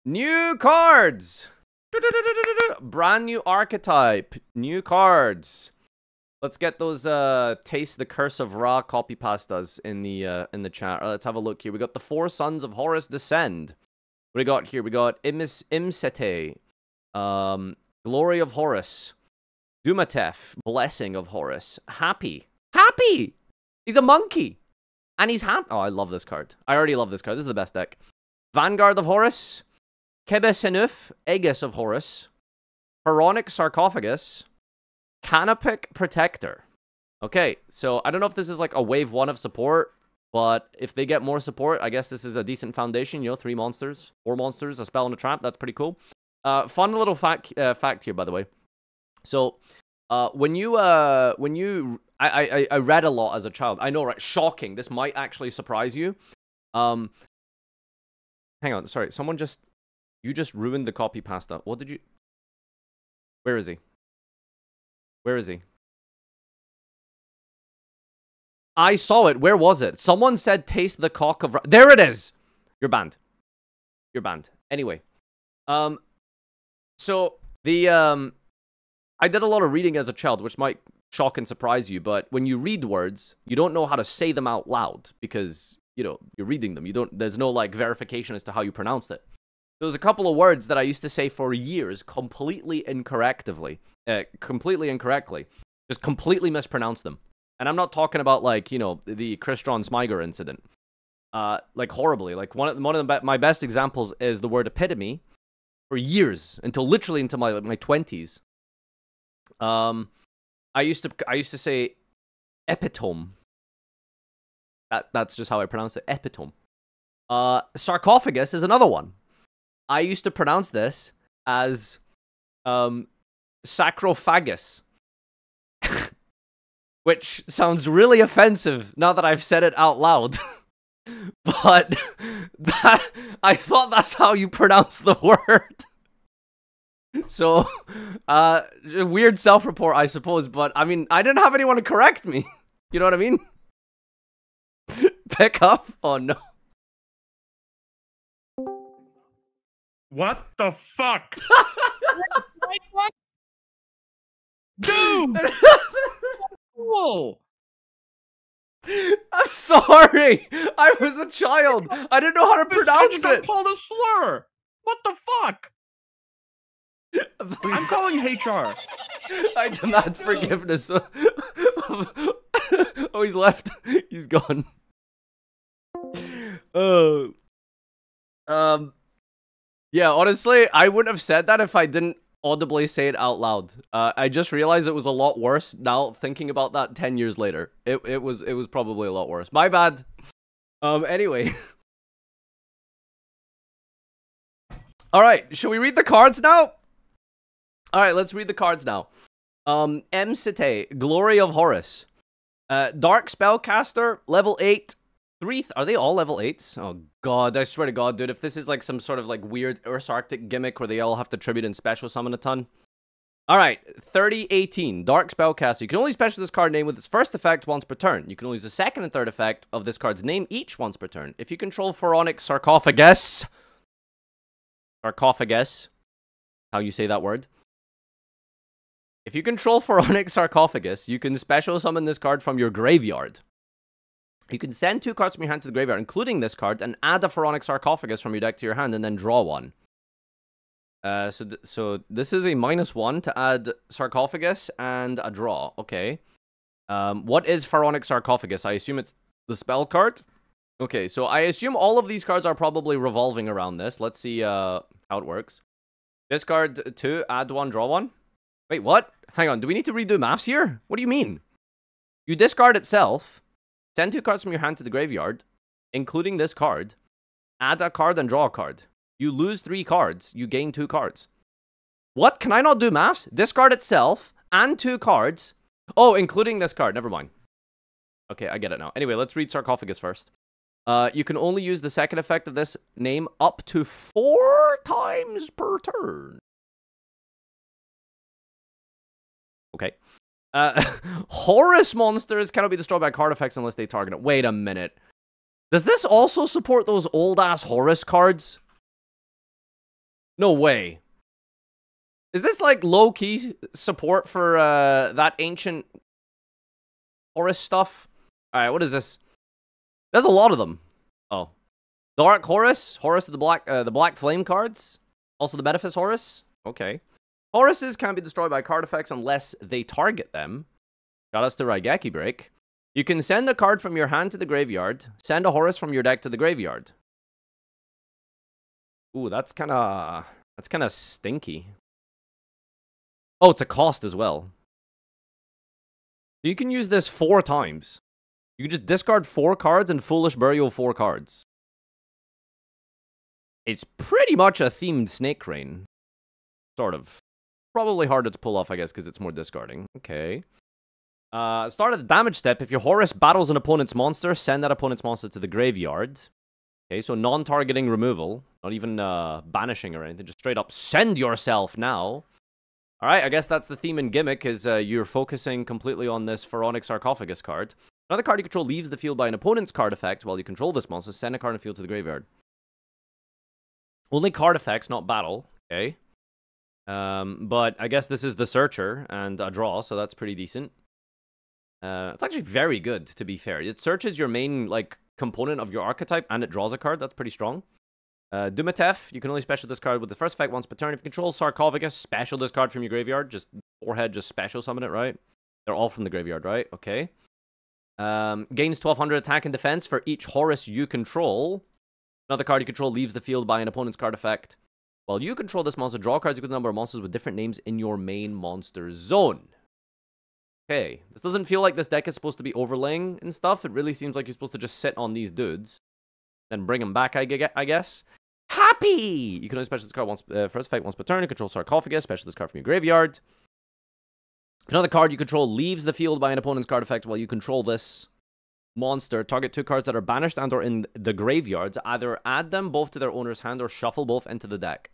New cards! Brand new archetype. New cards. Let's get those Taste the Curse of Ra copy pastas in the chat. Let's have a look here. We got the Four Sons of Horus Descend. What do we got here? We got Imsete. Glory of Horus. Dumatef. Blessing of Horus. Happy. Happy! He's a monkey. And he's happy. Oh, I love this card. I already love this card. This is the best deck. Vanguard of Horus. Kebesenuf. Aegis of Horus. Pharaonic Sarcophagus. Canopic Protector. Okay, so I don't know if this is like a wave 1 of support, but if they get more support, I guess this is a decent foundation. You know, 3 monsters, 4 monsters, a spell and a trap. That's pretty cool. Fun little fact here, by the way. So, when you I read a lot as a child. I know, right? Shocking. This might actually surprise you. Hang on, sorry. You just ruined the copy pasta. What did you? Where is he? Where is he? I saw it. Where was it? Someone said taste the cock of... There it is! You're banned. You're banned. Anyway. So, I did a lot of reading as a child, which might shock and surprise you, but when you read words, you don't know how to say them out loud, because, you know, you're reading them. There's no, like, verification as to how you pronounce it. There was a couple of words that I used to say for years completely incorrectly. Just completely mispronounce them. And I'm not talking about, like, you know, the Crystron Smyger incident. Like, horribly. Like, one of my best examples is the word epitome for years, literally into my 20s. I used to say epitome. That's just how I pronounce it. Epitome. Sarcophagus is another one. I used to pronounce this as sacrophagus, which sounds really offensive now that I've said it out loud. But I thought that's how you pronounce the word. So, weird self-report, I suppose. But I mean, I didn't have anyone to correct me. You know what I mean? Pick up? Oh no. What the fuck? What? Dude! Whoa! I'm sorry! I was a child! I didn't know how to pronounce it! Called a slur! What the fuck? I'm calling HR. I demand forgiveness. Oh, he's left. He's gone. Oh. Yeah, honestly, I wouldn't have said that if I didn't audibly say it out loud. I just realized it was a lot worse now thinking about that 10 years later. It was probably a lot worse. My bad. Anyway. All right, should we read the cards now? All right, let's read the cards now. Imsete, Glory of Horus. Dark Spellcaster, level 8. Are they all level 8s? Oh god, I swear to god, dude, if this is like some sort of like weird Earth Arctic gimmick where they all have to tribute and special summon a ton. Alright, 3018, Dark Spellcaster. You can only special this card name with its first effect once per turn. You can only use the second and third effect of this card's name each once per turn. If you control Pharaonic Sarcophagus, how you say that word. If you control Pharaonic Sarcophagus, you can special summon this card from your graveyard. You can send 2 cards from your hand to the graveyard, including this card, and add a Pharaonic Sarcophagus from your deck to your hand, and then draw one. So this is a -1 to add Sarcophagus and a draw. Okay. What is Pharaonic Sarcophagus? I assume it's the spell card. Okay, so I assume all of these cards are probably revolving around this. Let's see how it works. Discard 2, add 1, draw 1. Wait, what? Hang on, do we need to redo maths here? What do you mean? You discard itself. Send 2 cards from your hand to the graveyard, including this card. Add a card and draw a card. You lose 3 cards. You gain 2 cards. What? Can I not do maths? Discard itself and 2 cards. Oh, including this card. Never mind. Okay, I get it now. Anyway, let's read Sarcophagus first. You can only use the second effect of this name up to 4 times per turn. Okay. Horus monsters cannot be destroyed by card effects unless they target it. Wait a minute. Does this also support those old-ass Horus cards? No way. Is this like low-key support for that ancient Horus stuff? Alright, what is this? There's a lot of them. Oh. Dark Horus, Horus of the Black Flame cards. Also the Benefice Horus. Okay. Horuses can't be destroyed by card effects unless they target them. Got us to Raigeki Break. You can send a card from your hand to the graveyard. Send a Horus from your deck to the graveyard. Ooh, that's kind of stinky. Oh, it's a cost as well. You can use this 4 times. You can just discard 4 cards and Foolish Burial 4 cards. It's pretty much a themed Snake Rain. Sort of. Probably harder to pull off, I guess, because it's more discarding. Okay. Start of the damage step. If your Horus battles an opponent's monster, send that opponent's monster to the graveyard. Okay, so non-targeting removal. Not even banishing or anything. Just straight up send yourself now. Alright, I guess that's the theme and gimmick, is you're focusing completely on this Pharaonic Sarcophagus card. Another card you control leaves the field by an opponent's card effect while you control this monster. Send a card in the field to the graveyard. Only card effects, not battle. Okay. But I guess this is the Searcher and a draw, so that's pretty decent. It's actually very good, to be fair. It searches your main, like, component of your archetype, and it draws a card. That's pretty strong. Dumatef, you can only special this card with the first effect once per turn. If you control Sarcophagus, special this card from your graveyard. Just forehead, just special summon it, right? They're all from the graveyard, right? Okay. Gains 1200 attack and defense for each Horus you control. Another card you control leaves the field by an opponent's card effect. While you control this monster, draw cards equal to the number of monsters with different names in your main monster zone. Okay, this doesn't feel like this deck is supposed to be overlaying and stuff. It really seems like you're supposed to just sit on these dudes. Then bring them back, I guess. Happy! You can only special this card once, first effect once per turn. You control Sarcophagus, special this card from your graveyard. Another card you control leaves the field by an opponent's card effect while you control this monster. Target 2 cards that are banished and or in the graveyards. Either add them both to their owner's hand or shuffle both into the deck.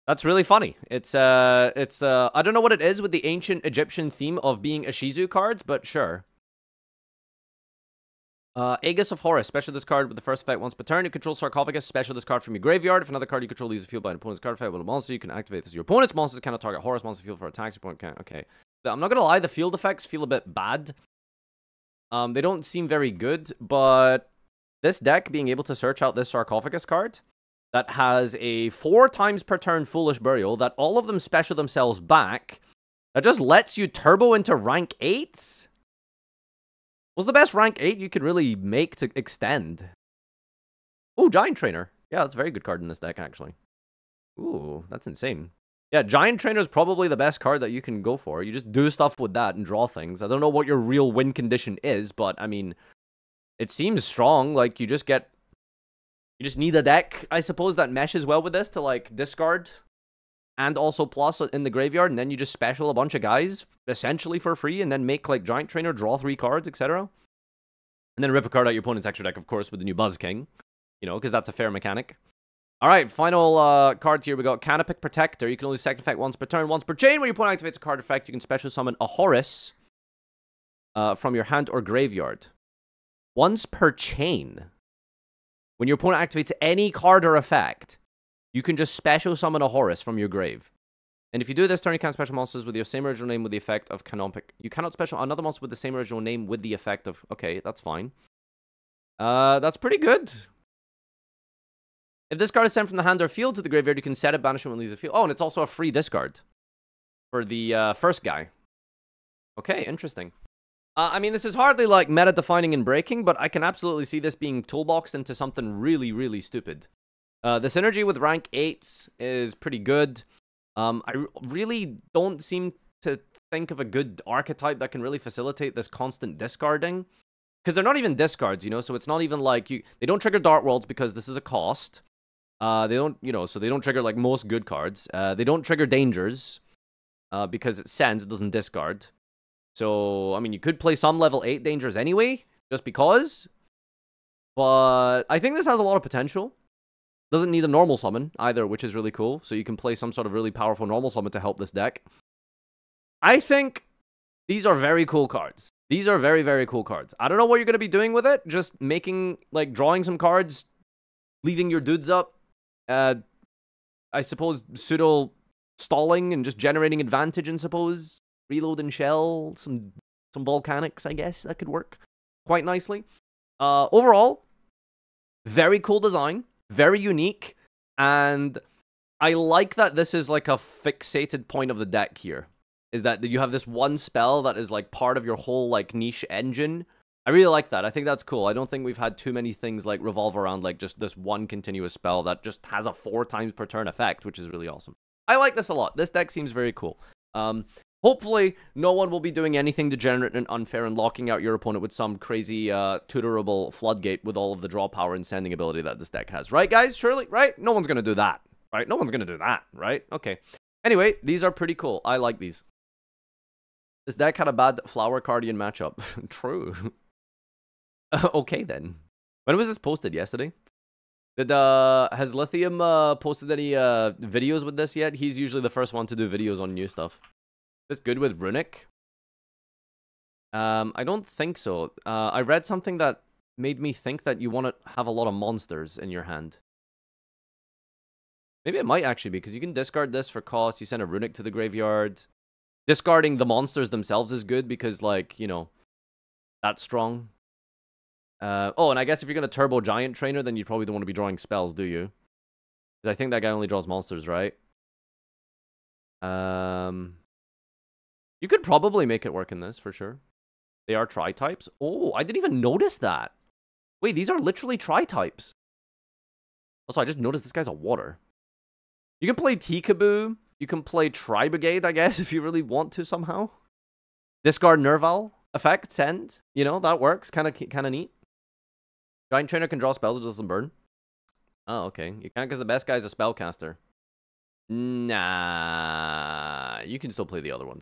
That's really funny. It's I don't know what it is with the ancient Egyptian theme of being Ishizu cards, but sure. Aegis of Horus. Special this card with the first effect once per turn. You control Sarcophagus. Special this card from your graveyard. If another card you control leaves the field by an opponent's card effect with a monster, you can activate this. Your opponent's monsters cannot target Horus monster field for attacks. Your opponent can't. Okay. I'm not gonna lie, the field effects feel a bit bad. They don't seem very good, but this deck being able to search out this Sarcophagus card that has a 4 times per turn Foolish Burial, that all of them special themselves back, that just lets you turbo into rank 8s? What's the best rank 8 you could really make to extend? Ooh, Giant Trainer. Yeah, that's a very good card in this deck, actually. Ooh, that's insane. Yeah, Giant Trainer is probably the best card that you can go for. You just do stuff with that and draw things. I don't know what your real win condition is, but, I mean, it seems strong. Like, you just need a deck, I suppose, that meshes well with this to, like, discard and also plus in the graveyard, and then you just special a bunch of guys, essentially for free, and then make, like, Giant Trainer, draw 3 cards, etc. And then rip a card out your opponent's extra deck, of course, with the new Buzz King. You know, because that's a fair mechanic. Alright, final card here. We got Canopic Protector. You can only second effect once per turn, once per chain. When your opponent activates a card effect, you can special summon a Horus from your hand or graveyard. Once per chain. When your opponent activates any card or effect, you can just special summon a Horus from your grave. And if you do this turn, you can't special monsters with your same original name with the effect of Canopic. You cannot special another monster with the same original name with the effect of... Okay, that's fine. That's pretty good. If this card is sent from the hand or field to the graveyard, you can set it, banish it when it leaves the field. Oh, and it's also a free discard for the first guy. Okay, interesting. I mean, this is hardly, like, meta-defining and breaking, but I can absolutely see this being toolboxed into something really, really stupid. The synergy with rank 8s is pretty good. I really don't seem to think of a good archetype that can really facilitate this constant discarding. Because they're not even discards, you know, so it's not even like they don't trigger Dark Worlds because this is a cost. They don't, you know, so they don't trigger, like, most good cards. They don't trigger Dangers because it sends, it doesn't discard. So, I mean, you could play some level 8 Dangers anyway, just because. But I think this has a lot of potential. Doesn't need a normal summon either, which is really cool. So you can play some sort of really powerful normal summon to help this deck. I think these are very cool cards. These are very, very cool cards. I don't know what you're going to be doing with it. Just making, like, drawing some cards, leaving your dudes up. I suppose, pseudo stalling and just generating advantage, and suppose reload and shell, some volcanics, I guess that could work quite nicely. Overall, very cool design, very unique, and I like that this is like a fixated point of the deck here. Is that you have this one spell that is like part of your whole like niche engine. I really like that. I think that's cool. I don't think we've had too many things like revolve around like just this one continuous spell that just has a 4 times per turn effect, which is really awesome. I like this a lot. This deck seems very cool. Hopefully, no one will be doing anything degenerate and unfair and locking out your opponent with some crazy tutorable floodgate with all of the draw power and sending ability that this deck has. Right, guys? Surely? Right? No one's going to do that. Right? No one's going to do that. Right? Okay. Anyway, these are pretty cool. I like these. This deck had a bad Flower Cardian matchup. True. Okay, then. When was this posted? Yesterday? Has Lithium posted any videos with this yet? He's usually the first one to do videos on new stuff. Is this good with Runic? I don't think so. I read something that made me think that you want to have a lot of monsters in your hand. Maybe it might actually be, because you can discard this for cost. You send a Runic to the graveyard. Discarding the monsters themselves is good because, like, you know, that's strong. Oh, and I guess if you're going to Turbo Giant Trainer, then you probably don't want to be drawing spells, do you? Because I think that guy only draws monsters, right? You could probably make it work in this, for sure. They are tri-types. Oh, I didn't even notice that. Wait, these are literally tri-types. Also, I just noticed this guy's a water. You can play Tikaboo. You can play Tri-Brigade, I guess, if you really want to somehow. Discard Nerval. Effect, send. You know, that works. Kind of neat. Giant Trainer can draw spells, but doesn't burn. Oh, okay. You can't because the best guy's a spellcaster. Nah. You can still play the other ones.